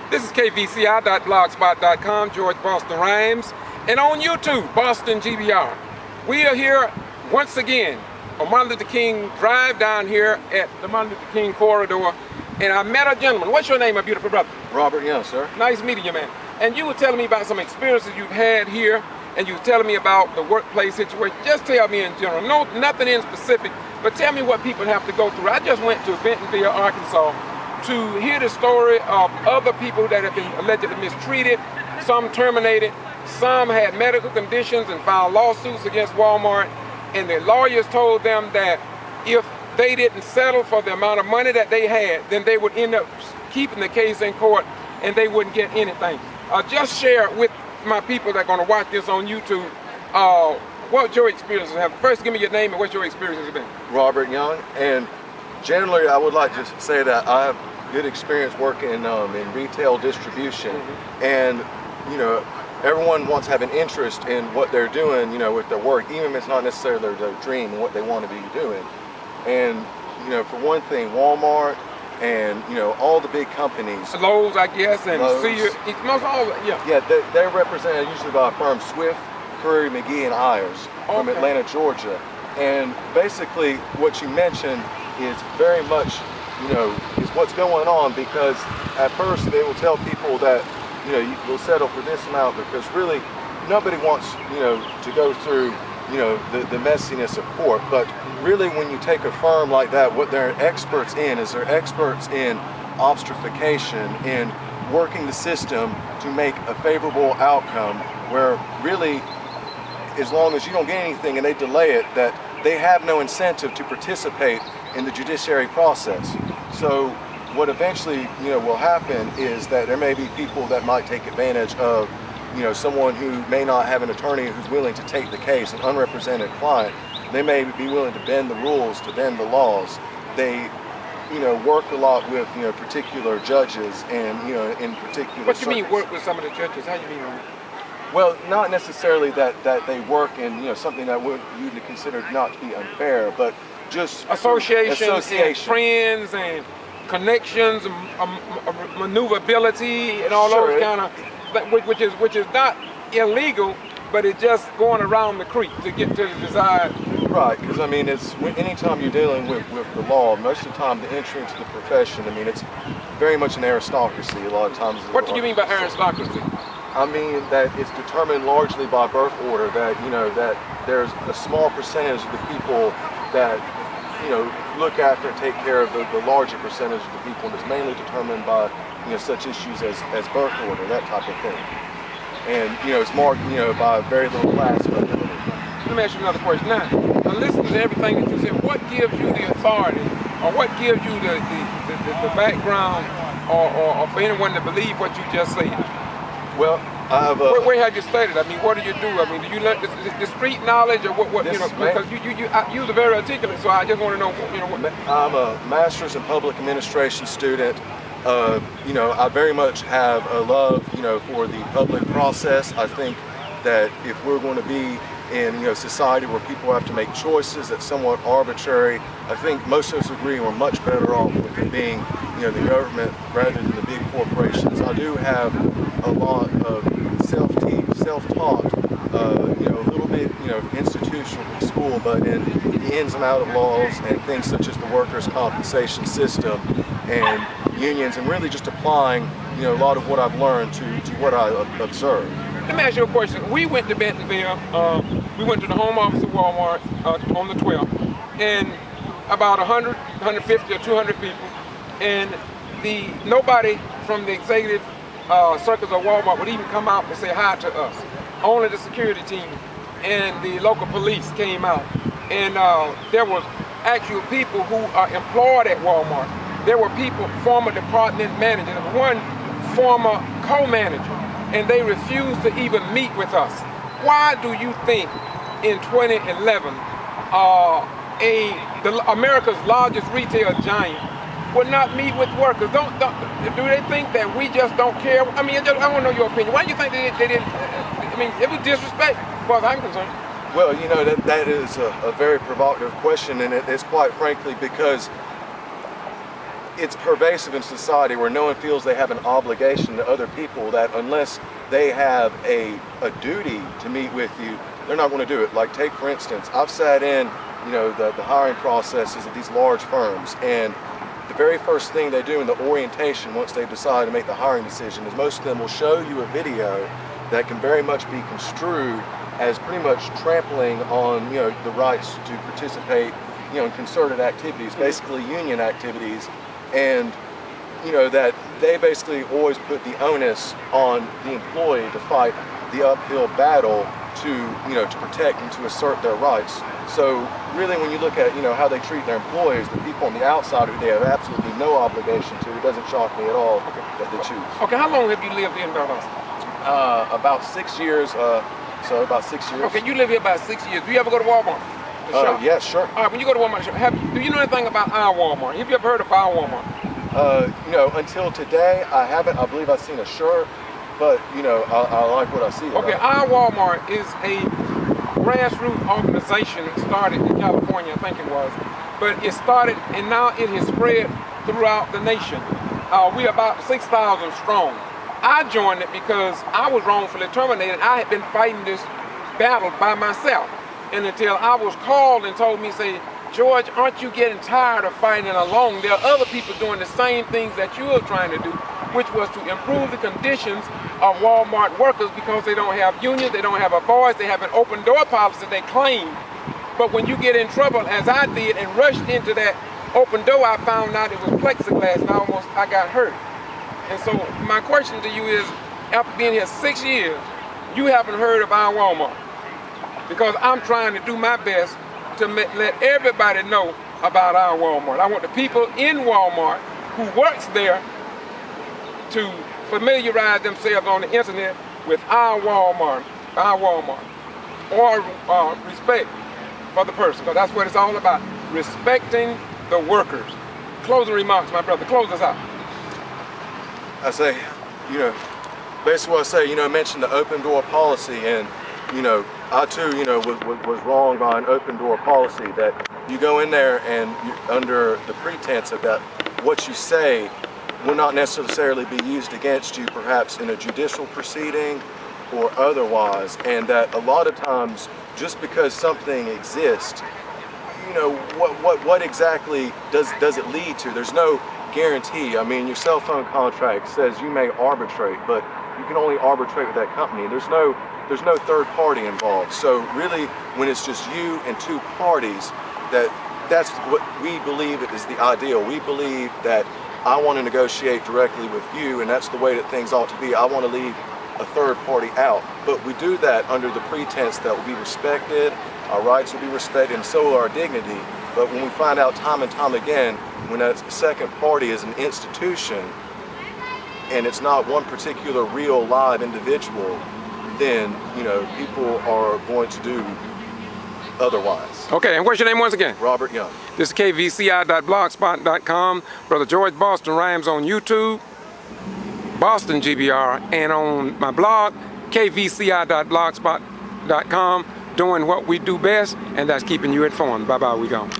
This is kvci.blogspot.com, George Boston Rhymes, and on YouTube, Boston G.B.R. We are here once again on Martin Luther King Drive down here at the Martin Luther King corridor, and I met a gentleman. What's your name, my beautiful brother? Robert Young, sir. Nice meeting you, man. And you were telling me about some experiences you've had here, and you were telling me about the workplace situation. Just tell me in general, no, nothing in specific, but tell me what people have to go through. I just went to Bentonville, Arkansas, to hear the story of other people that have been allegedly mistreated, some terminated, some had medical conditions and filed lawsuits against Walmart, and the lawyers told them that if they didn't settle for the amount of money that they had, then they would end up keeping the case in court and they wouldn't get anything. Just share with my people that are going to watch this on YouTube what your experiences have. First, give me your name and what your experiences have been. Robert Young, and generally I would like to say that I have good experience working in retail distribution, and you know, everyone wants to have an interest in what they're doing, you know, with their work, even if it's not necessarily their dream and what they want to be doing. And you know, for one thing, Walmart and you know, all the big companies, Lowe's, I guess, and Lowe's, most all, yeah, they're represented usually by a firm Swift, Curry, McGee, and Ayers from Atlanta, Georgia. And basically, what you mentioned is very much, you know, is what's going on, because at first they will tell people that, you know, you'll settle for this amount, because really nobody wants, you know, to go through, you know, the messiness of court. But really, when you take a firm like that, what they're experts in is they're experts in obfuscation, in working the system to make a favorable outcome, where really, as long as you don't get anything and they delay it, that they have no incentive to participate in the judiciary process. So what eventually, you know, will happen is that there may be people that might take advantage of, you know, someone who may not have an attorney who's willing to take the case, an unrepresented client. They may be willing to bend the rules, to bend the laws. They, you know, work a lot with, you know, particular judges and, you know, in particular What you mean work with some of the judges? How you mean? Well, not necessarily that they work in, you know, something that would you'd consider not to be unfair, but just associations and friends and connections, maneuverability, and all those kind of, which is not illegal, but it's just going around the creek to get to the desired. Right, because I mean, it's anytime you're dealing with the law, most of the time the entry into the profession, I mean, it's very much an aristocracy. A lot of times. What do you mean by aristocracy? I mean that it's determined largely by birth order, that, you know, that there's a small percentage of the people that, you know, look after and take care of the larger percentage of the people, and it's mainly determined by, you know, such issues as birth order, that type of thing. And, you know, it's marked, you know, by very little class mobility. Let me ask you another question. Now, listening to everything that you said, what gives you the authority, or what gives you the background, or for anyone to believe what you just said? Well, I have where have you studied? I mean, what do you do? I mean, do you learn the street knowledge, or what you know? Because you are very articulate, so I just want to know, you know. I'm a master's in public administration student. You know, I very much have a love, you know, for the public process. I think that if we're going to be in, you know, society where people have to make choices that's somewhat arbitrary, I think most of us agree we're much better off with it being, you know, the government rather than the big corporations. I do have a lot of self-taught, you know, a little bit, you know, institutional in school, but in the ins and outs of laws and things such as the workers' compensation system and unions, and really just applying, you know, a lot of what I've learned to what I observe. Let me ask you a question. We went to Bentonville. We went to the home office of Walmart on the 12th, and about 100, 150 or 200 people, and nobody from the executive circles of Walmart would even come out and say hi to us. Only the security team and the local police came out, and there was actual people who are employed at Walmart. There were people, former department managers, one former co-manager, and they refused to even meet with us. Why do you think in 2011 America's largest retail giant would not meet with workers? Do they think that we just don't care? I mean, I want to know your opinion. Why do you think they didn't? I mean, it was disrespect as far as I'm concerned. Well, you know, that is a very provocative question, and it's quite frankly because it's pervasive in society where no one feels they have an obligation to other people, that unless they have a duty to meet with you, they're not going to do it. Like, take for instance, I've sat in, you know, the hiring processes of these large firms, and the very first thing they do in the orientation once they decide to make the hiring decision is most of them will show you a video that can very much be construed as pretty much trampling on, you know, the rights to participate, you know, in concerted activities, basically union activities, and you know that they basically always put the onus on the employee to fight the uphill battle to, you know, to protect and to assert their rights. So really, when you look at, you know, how they treat their employees, the people on the outside who they have absolutely no obligation to, it doesn't shock me at all that they choose. Okay, how long have you lived in Valdosta? About 6 years. So about 6 years. Okay, you live here about 6 years. Do you ever go to Walmart? Yeah, sure. All right, when you go to Walmart, do you know anything about our Walmart? Have you ever heard of our Walmart? You know, until today, I haven't. I believe I've seen a shirt, but you know, I like what I see. Okay, our Walmart is a grassroots organization started in California, I think it was, but it started and now it has spread throughout the nation. We're about 6,000 strong. I joined it because I was wrongfully terminated. I had been fighting this battle by myself, and until I was called and told me, say, George, aren't you getting tired of fighting alone? There are other people doing the same things that you are trying to do, which was to improve the conditions of Walmart workers, because they don't have unions, they don't have a voice, they have an open door policy they claim. But when you get in trouble, as I did, and rushed into that open door, I found out it was plexiglass, and I got hurt. And so my question to you is, after being here 6 years, you haven't heard of our Walmart, because I'm trying to do my best to let everybody know about our Walmart. I want the people in Walmart who works there to familiarize themselves on the internet with our Walmart, or respect for the person, because that's what it's all about, respecting the workers. Closing remarks, my brother, close us out. I say, you know, basically what I say, you know, mention the open door policy, and you know, I too, you know, was wronged by an open door policy, that you go in there and under the pretense of that what you say will not necessarily be used against you, perhaps in a judicial proceeding or otherwise, and that a lot of times just because something exists, you know, what exactly does it lead to? There's no guarantee. I mean, your cell phone contract says you may arbitrate, but you can only arbitrate with that company. There's no third party involved. So really, when it's just you and two parties, that's what we believe is the ideal. We believe that I want to negotiate directly with you, and that's the way that things ought to be. I want to leave a third party out, but we do that under the pretense that we'll be respected, our rights will be respected, and so will our dignity. But when we find out time and time again, when that second party is an institution and it's not one particular real live individual, then, you know, people are going to do otherwise. Okay, and what's your name once again? Robert Young. This is kvci.blogspot.com. Brother George Boston Rhymes on YouTube, Boston G.B.R, and on my blog, kvci.blogspot.com, doing what we do best, and that's keeping you informed. Bye-bye, we gone.